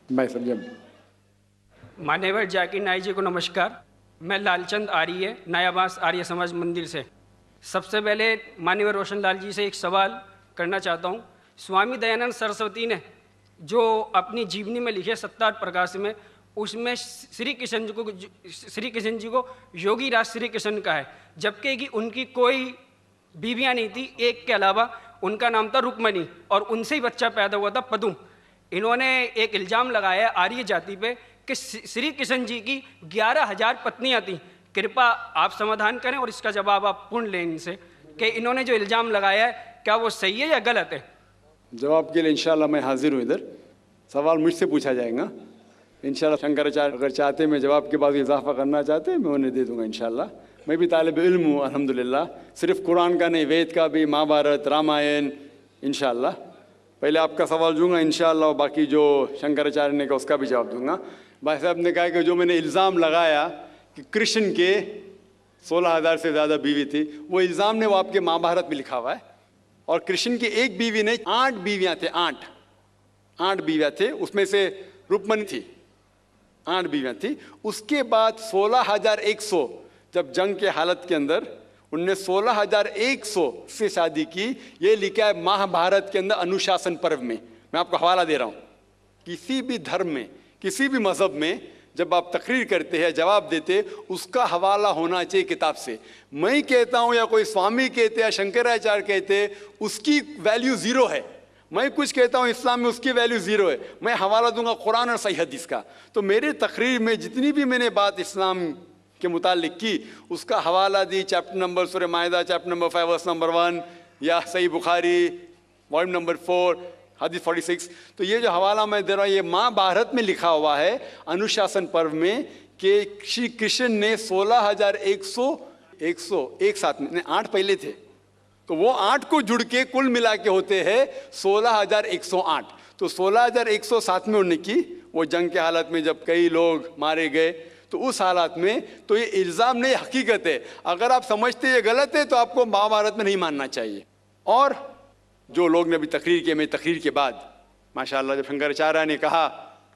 मैं समझा। मान्यवर जाकिर नाइक जी को नमस्कार। मैं लालचंद आर्य, नयाबास आर्य समाज मंदिर से। सबसे पहले मान्यवर रोशन लाल जी से एक सवाल करना चाहता हूँ। स्वामी दयानंद सरस्वती ने जो अपनी जीवनी में लिखे सत्तार प्रकाश में, उसमें श्री कृष्ण जी को योगी राज श्री कृष्ण का है, जबकि कि उनकी कोई बीवियाँ नहीं थी, एक के अलावा। उनका नाम था रुक्मणी और उनसे ही बच्चा पैदा हुआ था पदुम। इन्होंने एक इल्ज़ाम लगाया आर्य जाति पे कि श्री कृष्ण जी की 11,000 पत्नियां थीं। कृपया आप समाधान करें और इसका जवाब आप पूर्ण लें इनसे कि इन्होंने जो इल्ज़ाम लगाया है क्या वो सही है या गलत है। जवाब के लिए इंशाल्लाह मैं हाजिर हूँ इधर। सवाल मुझसे पूछा जाएगा इंशाल्लाह। शंकराचार्य अगर चाहते मैं जवाब के बाद इजाफा करना चाहते मैं उन्हें दे दूंगा इंशाल्लाह। मैं भी तालिब इल्म हूँ अल्हम्दुलिल्लाह, सिर्फ कुरान का नहीं, वेद का भी, महाभारत, रामायण इंशाल्लाह। पहले आपका सवाल दूंगा इंशाल्लाह, और बाकी जो शंकराचार्य ने कहा उसका भी जवाब दूंगा। भाई साहब ने कहा कि जो मैंने इल्ज़ाम लगाया कि कृष्ण के 16,000 से ज़्यादा बीवी थी, वो इल्ज़ाम ने वो आपके महाभारत में लिखा हुआ है। और कृष्ण की एक बीवी ने 8 बीवियाँ थे, 8 बीवियाँ थे, उसमें से रुक्मणी थी, 8 बीवियाँ थी। उसके बाद 16,100 जब जंग के हालत के अंदर उनने 16,100 से शादी की। ये लिखा है महाभारत के अंदर अनुशासन पर्व में। मैं आपको हवाला दे रहा हूँ। किसी भी धर्म में, किसी भी मजहब में जब आप तकरीर करते हैं, जवाब देते, उसका हवाला होना चाहिए किताब से। मैं कहता हूँ या कोई स्वामी कहते या शंकराचार्य कहते, उसकी वैल्यू ज़ीरो है। मैं कुछ कहता हूँ इस्लाम में, उसकी वैल्यू ज़ीरो है। मैं हवाला दूंगा कुरान और सही हदीस का। तो मेरे तकरीर में जितनी भी मैंने बात इस्लाम के मुतालिक की, उसका हवाला दी चैप्टर नंबर सूरह माइदा चैप्टर नंबर 5 वर्स नंबर 1, या सही बुखारी वॉल्यूम नंबर 4 हदीस 46। तो ये जो हवाला मैं दे रहा हूँ, ये महाभारत में लिखा हुआ है अनुशासन पर्व में कि श्री कृष्ण ने 16,100 एक साथ में, 8 पहले थे, तो वो 8 को जुड़ के कुल मिला के होते हैं 16,108। तो 16,100 साथ में उन्होंने की, वो जंग के हालत में जब कई लोग मारे गए, तो उस हालात में तो ये इल्ज़ाम नहीं, हकीकत है। अगर आप समझते ये गलत है तो आपको महाभारत में नहीं मानना चाहिए। और जो लोग ने अभी तकरीर किए, मैं तकरीर के बाद माशाअल्लाह जब शंकराचार्य ने कहा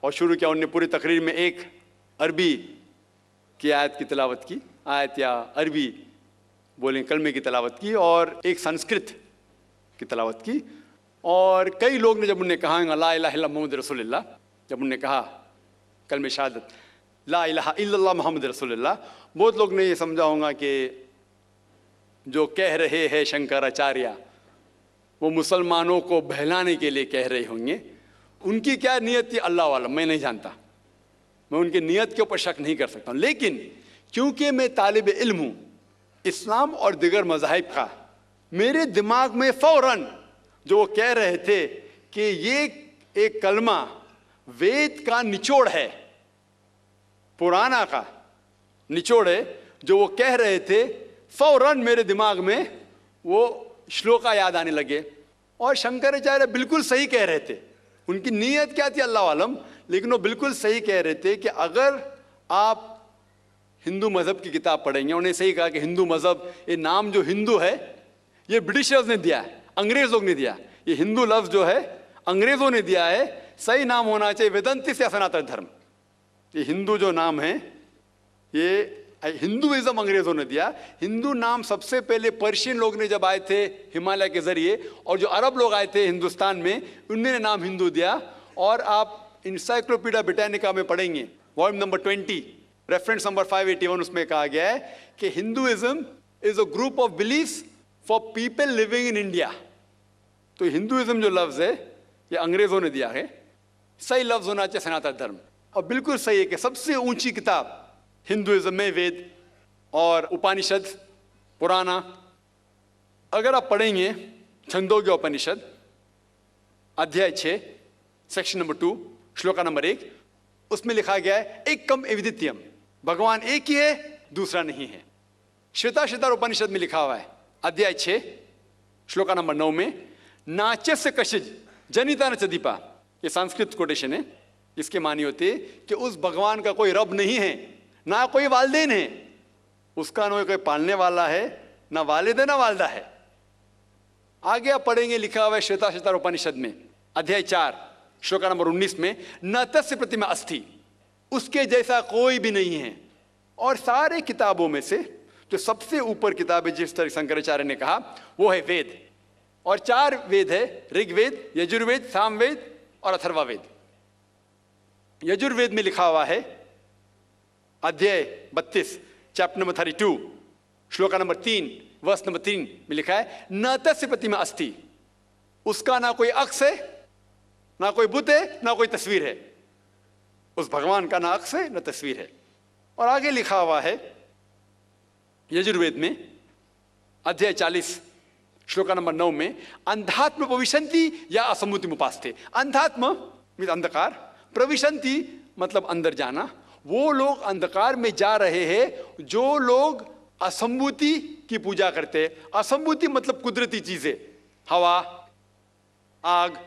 और शुरू किया, उन्होंने पूरी तकरीर में एक अरबी की आयत की तिलावत की, आयत या अरबी बोलें कलमे की तिलावत की, और एक संस्कृत की तिलावत की। और कई लोग ने जब उन्हें कहा ला इलाहा इल्लल्लाह मुहम्मद रसूलुल्लाह, जब उन्होंने कहा कलमे शहादत ला इलाहा इल्लल्लाह मुहम्मद रसूलुल्लाह, बहुत लोग ने ये समझा होगा कि जो कह रहे हैं शंकराचार्य वो मुसलमानों को बहलाने के लिए कह रहे होंगे। उनकी क्या नीयत थी अल्लाह वालम, मैं नहीं जानता, मैं उनकी नीयत के ऊपर शक नहीं कर सकता हूँ। लेकिन क्योंकि मैं तालिब इल्म हूँ इस्लाम और दिगर मज़ाहिब का, मेरे दिमाग में फ़ौरन जो वो कह रहे थे कि ये एक कलमा वेद का निचोड़ है, पुराना का निचोड़ है, जो वो कह रहे थे, फ़ौरन मेरे दिमाग में वो श्लोका याद आने लगे। और शंकराचार्य बिल्कुल सही कह रहे थे। उनकी नीयत क्या थी अल्लाह आलम, लेकिन वो बिल्कुल सही कह रहे थे कि अगर आप हिंदू मज़हब की किताब पढ़ेंगे, उन्हें सही कहा कि हिंदू मज़हब, ये नाम जो हिंदू है ये ब्रिटिशर्स ने दिया है, अंग्रेज़ लोग ने दिया। ये हिंदू लफ्ज़ जो है अंग्रेज़ों ने दिया है, सही नाम होना चाहिए वेदांतिस या सनातन धर्म। ये हिंदू जो नाम है ये हिंदुइज्म अंग्रेज़ों ने दिया। हिंदू नाम सबसे पहले पर्शियन लोग ने जब आए थे हिमालय के ज़रिए, और जो अरब लोग आए थे हिंदुस्तान में, उन्होंने नाम हिंदू दिया। और आप इंसाइक्लोपीडिया ब्रिटानिका में पढ़ेंगे वॉल्यूम नंबर 20 रेफरेंस नंबर 581, उसमें कहा गया है कि Hinduism is a group of beliefs for people living in India. तो हिंदुइज्म जो लफ्ज़ है ये अंग्रेज़ों ने दिया है, सही लफ्ज़ होना चाहिए सनातन धर्म। और बिल्कुल सही है कि सबसे ऊंची किताब हिंदुइज्म में वेद और उपनिषद पुराना। अगर आप पढ़ेंगे छंदोग्य उपनिषद अध्याय 6 सेक्शन नंबर 2 श्लोका नंबर 1, उसमें लिखा गया है एकम एविदित्यम, भगवान एक ही है, दूसरा नहीं है। श्वेताश्वतर उपनिषद में लिखा हुआ है अध्याय 6 श्लोका नंबर 9 में, नाचस्य कशिज जनिता न चदीपा, ये संस्कृत कोटेशन है। इसके मानी होती है कि उस भगवान का कोई रब नहीं है, ना कोई वालिदैन है, उसका ना कोई पालने वाला है, ना वालिद है ना वालदा है। आगे आप पढ़ेंगे लिखा हुआ है श्वेताश्वतर उपनिषद में अध्याय 4 श्लोक नंबर 19 में, न तस्य प्रतिमा अस्ति, उसके जैसा कोई भी नहीं है। और सारे किताबों में से जो सबसे ऊपर किताब है, जिस तरह शंकराचार्य ने कहा, वो है वेद। और 4 वेद है, ऋग्वेद, यजुर्वेद, सामवेद और अथर्ववेद। यजुर्वेद में लिखा हुआ है, अध्याय 32 चैप्टर नंबर 32 श्लोक नंबर 3 वर्ष नंबर 3 में लिखा है, न तस्य प्रतिमा अस्ति, उसका ना कोई अक्ष है, ना कोई बुत है, ना कोई तस्वीर है। उस भगवान का ना अक्ष है, ना तस्वीर है। और आगे लिखा हुआ है यजुर्वेद में अध्याय 40 श्लोक नंबर 9 में, अंधात्म प्रविशन्ति या असम्मुतिम उपास्ते। अंधात्म मीन्स अंधकार, प्रविशन्ति मतलब अंदर जाना। वो लोग अंधकार में जा रहे हैं जो लोग असंभूति की पूजा करते हैं। असंभूति मतलब कुदरती चीजें, हवा, आग,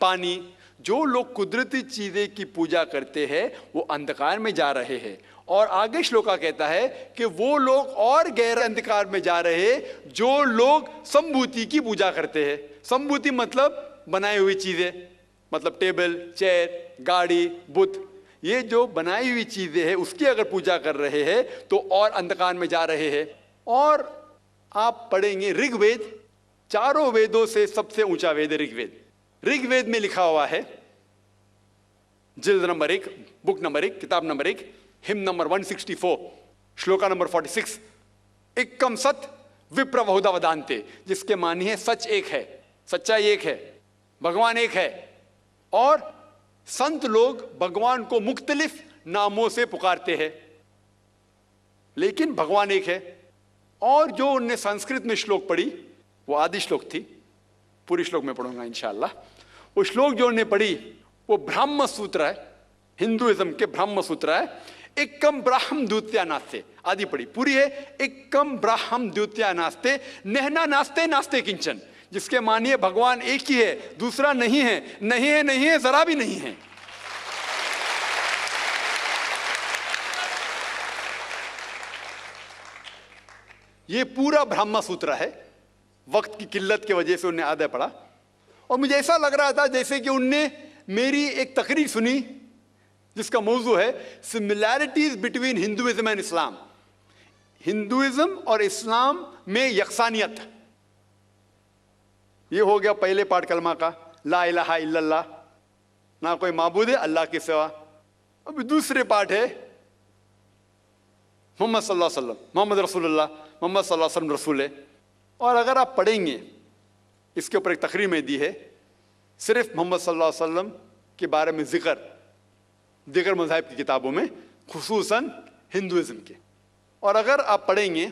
पानी। जो लोग कुदरती चीजें की पूजा करते हैं वो अंधकार में जा रहे हैं। और आगे श्लोका कहता है कि वो लोग और गहरे अंधकार में जा रहे हैं जो लोग संभूति की पूजा करते हैं। संभूति मतलब बनाई हुई चीजें, मतलब टेबल, चेयर, गाड़ी, बुत। ये जो बनाई हुई चीजें हैं उसकी अगर पूजा कर रहे हैं तो और अंधकार में जा रहे हैं। और आप पढ़ेंगे ऋग्वेद, चारों वेदों से सबसे ऊंचा वेद है ऋग्वेद। ऋग्वेद में लिखा हुआ है, जिल्द नंबर 1, बुक नंबर 1, किताब number 1, him number 164 shloka number 46, एकम सत विप्र बहुधा वदान्ते, जिसके मानी है सच एक है, सच्चाई एक है, भगवान एक है। और संत लोग भगवान को मुख्तलिफ नामों से पुकारते हैं, लेकिन भगवान एक है। और जो उनने संस्कृत में श्लोक पढ़ी वो आदि श्लोक थी, पूरी श्लोक में पढ़ूंगा इंशाअल्लाह। वो श्लोक जो उन्हें पढ़ी वो ब्रह्म सूत्र है, हिंदुइज्म के ब्रह्म सूत्र है। एकम ब्राह्म द्वितीया नास्ते, आदि पढ़ी, पूरी है। एकम ब्राह्म द्वितीया नास्ते, नेहना नास्ते नास्ते किंचन, जिसके मानिए भगवान एक ही है, दूसरा नहीं है, नहीं है, नहीं है, जरा भी नहीं है। ये पूरा ब्रह्म सूत्र है। वक्त की किल्लत की वजह से उन्हें आधा पढ़ा और मुझे ऐसा लग रहा था जैसे कि उनने मेरी एक तकरीर सुनी जिसका मौजू है similarities between Hinduism and Islam. Hinduism और इस्लाम में यकसानियत। ये हो गया पहले पाठ कलमा का, ला इलाहा इल्लल्लाह, ना कोई माबूद है अल्लाह के सिवा। अभी दूसरे पाठ है मोहम्मद सल्लल्लाहु अलैहि वसल्लम, मोहम्मद रसूलुल्लाह, मोहम्मद सल्लल्लाहु अलैहि वसल्लम रसूल है। और अगर आप पढ़ेंगे, इसके ऊपर एक तकरीर में दी है, सिर्फ मोहम्मद सल्लल्लाहु अलैहि वसल्लम के बारे में जिक्र दीगर मज़ाहिब की किताबों में, खुसूसन हिंदुइज्म के। और अगर आप पढ़ेंगे,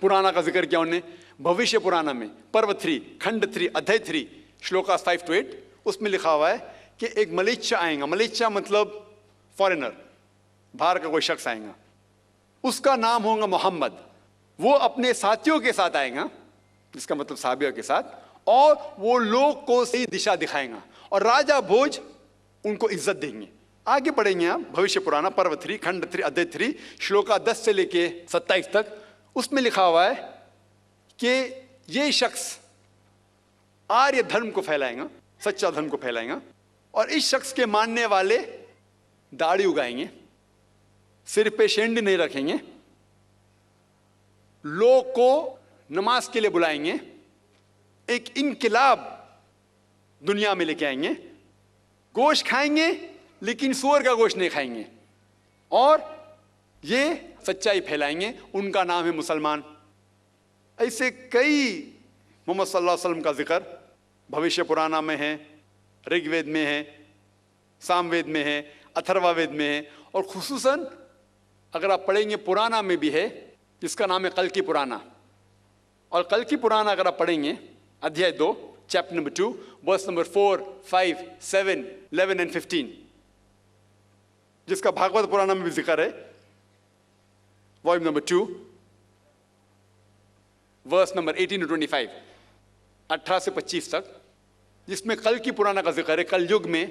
पुराना का जिक्र किया उन्होंने, भविष्य पुराना में पर्व 3 खंड 3 अध्याय 3 श्लोका 5 to 8, उसमें लिखा हुआ है कि एक मलेच्छा आएगा। मलेच्छा मतलब फॉरेनर, बाहर का कोई शख्स आएगा, उसका नाम होगा मोहम्मद। वो अपने साथियों के साथ आएगा, जिसका मतलब साहबियों के साथ, और वो लोग को सही दिशा दिखाएगा और राजा भोज उनको इज्जत देंगे। आगे पढ़ेंगे आप भविष्य पुराना पर्व 3 खंड 3 अध्याय 3 श्लोका 10 से लेके 27 तक। उसमें लिखा हुआ है कि ये शख्स आर्य धर्म को फैलाएगा, सच्चा धर्म को फैलाएगा, और इस शख्स के मानने वाले दाढ़ी उगाएंगे, सिर पे शेंडी नहीं रखेंगे, लोग को नमाज के लिए बुलाएंगे, एक इनकिलाब दुनिया में लेके आएंगे, गोश्त खाएंगे लेकिन सूअर का गोश्त नहीं खाएंगे, और ये सच्चाई फैलाएंगे। उनका नाम है मुसलमान। ऐसे कई मोहम्मद सल्लल्लाहु अलैहि वसल्लम का जिक्र भविष्य पुराना में है, ऋग्वेद में है, सामवेद में है, अथर्ववेद में है, और खुसूसन अगर आप पढ़ेंगे पुराना में भी है, जिसका नाम है कल की पुराना। और कल की पुराना अगर आप पढ़ेंगे अध्याय 2 chapter number 2 verse number 4, 5, 7, 11 and 15, जिसका भागवत पुराना में भी जिक्र है, volume number 2 verse number 18 to 25, 18 से 25 तक, जिसमें कल की पुराना का जिक्र है। कल युग में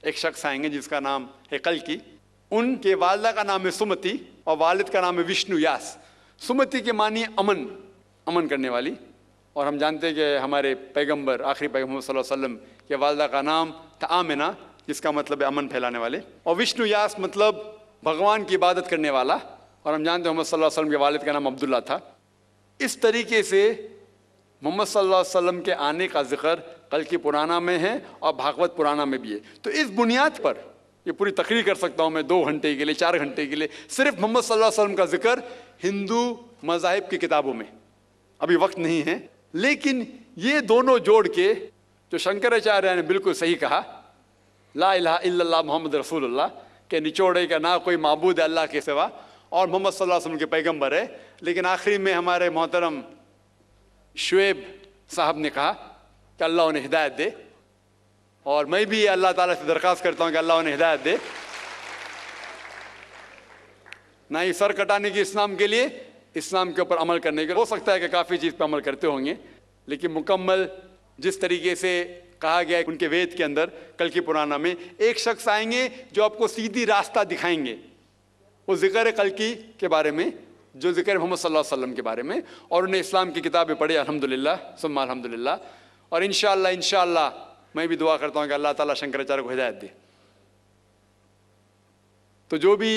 एक शख्स आएंगे जिसका नाम है कल की। उनके वालिदा का नाम है सुमति और वालिद का नाम है विष्णु यास। सुमति के मानिए अमन, अमन करने वाली। और हम जानते हैं कि हमारे पैगंबर, आखिरी पैगंबर सल्लल्लाहु अलैहि वसल्लम कि वालदा का नाम था आमिना, जिसका मतलब है अमन फैलाने वाले, और विष्णु यास मतलब भगवान की इबादत करने वाला, और हम जानते हैं मोहम्मद सल्लल्लाहु अलैहि वसल्लम के वालिद का नाम अब्दुल्ला था। इस तरीके से मोहम्मद सल्लल्लाहु अलैहि वसल्लम के आने का जिक्र कल की पुराना में है और भागवत पुराना में भी है। तो इस बुनियाद पर ये पूरी तकरीर कर सकता हूँ मैं 2 घंटे के लिए, 4 घंटे के लिए, सिर्फ मोहम्मद सल्लल्लाहु अलैहि वसल्लम का जिक्र हिंदू मज़ाहिब की किताबों में। अभी वक्त नहीं है, लेकिन ये दोनों जोड़ के जो शंकराचार्य ने बिल्कुल सही कहा, ला इलाहा इल्लल्लाह मोहम्मद रसूलुल्लाह के निचोड़े का ना कोई माबूद है अल्लाह के सिवा, और मोहम्मद सल्लल्लाहु अलैहि वसल्लम के पैगंबर है। लेकिन आखिरी में हमारे मोहतरम शुएब साहब ने कहा कि अल्लाह उन्हें हिदायत दे, और मैं भी अल्लाह ताला से दरख्वास्त करता हूँ कि अल्लाह उन्हें हिदायत दे, ना ही सर कटाने की इस्लाम के लिए, इस्लाम के ऊपर अमल करने के। हो सकता है कि काफ़ी चीज़ पर अमल करते होंगे, लेकिन मुकम्मल जिस तरीके से कहा गया है उनके वेद के अंदर कल की पुराना में, एक शख्स आएंगे जो आपको सीधी रास्ता दिखाएंगे। वो जिक्र है कल की के बारे में, जो जिक्र है मोहम्मद सल्लल्लाहु अलैहि वसल्लम के बारे में, और उन्हें इस्लाम की किताबें पढ़ी अल्हम्दुलिल्लाह सुम्मा अल्हम्दुलिल्लाह। और इंशाअल्लाह मैं भी दुआ करता हूँ कि अल्लाह ताला शंकराचार्य को हिदायत दे। तो जो भी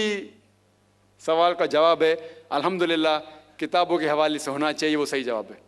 सवाल का जवाब है अल्हम्दुलिल्लाह किताबों के हवाले से होना चाहिए, वो सही जवाब है।